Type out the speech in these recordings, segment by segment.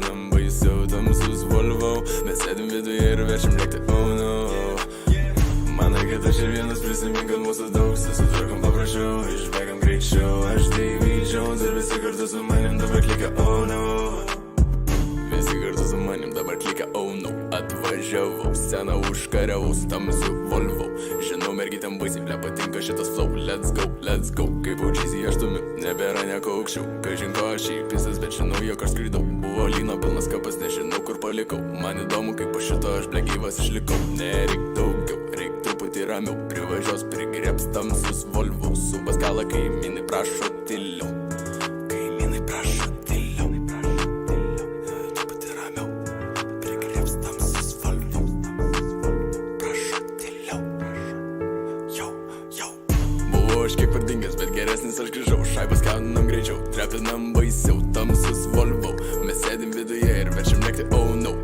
Trepinam baisiau tamsus Volvo. Mes sėdim viduje ir verčiam lėkti, oh no. Manai, kad aš ir vienas, prisimink, kad mūsų daug, susitvarkom paprašiau, išbėgam greičiau. Aš Davy Jones ir visi kartu su manim dabar klika, oh no. Visi kartu su manim dabar klika, oh no. Atvažiavau, sceną užkariavau, tamsu Volvo. Žinau, mergytėm baisiai, ble patinka šitas flow. Let's go, kaip aučysi aš tumiu, nebėra nieko aukščiau. Kažin ko aš įpisas, bet žinau, jog aš skridau. Buvo lyno pilnas kapas, nežinau kur palikau. Man įdomu, kaip po šito aš ble gyvas išlikau. Nereik daugiau, reik truputį ramiau. Privažios, prigrebs tamsus Volvo. Subas galą, kaimynai prašo tyliau. Kaimynai prašo tyliau. Truputį ramiau. Prigrebs tamsus Volvo. Prašo tyliau. Jau. Buvau aš kiek pardingęs, bet geresnis aš grįžau. Šaibas kaunam greičiau, trepinam baisiau. Tamsus Volvo. Mes sėdim viduje ir verčiam lėkti, oh no.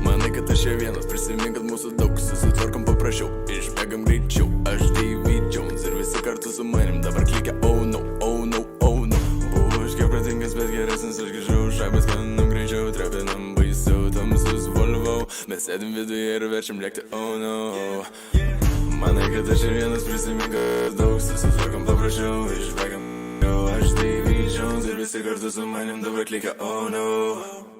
Manai, kad aš čia vienas, prisimink, kad mūsų daug, susitvarkom paprašiau, išbėgam greičiau. Aš Davy Jones ir visi kartu su manim dabar klikia, oh no. Buvau aš kiek pradingas, bet geresnis aš grįžau. Šaibas kaunam greičiau, trepinam baisiau. Tamsus Volvo. Mes sėdim viduje ir verčiam lėkti, oh no. Manai, kad aš čia vienas, prisimink, kad daug, susitvarkom paprašiau, išbėgam. Aš Davy Jones ir visi kartu su manim dabar klikia, oh no.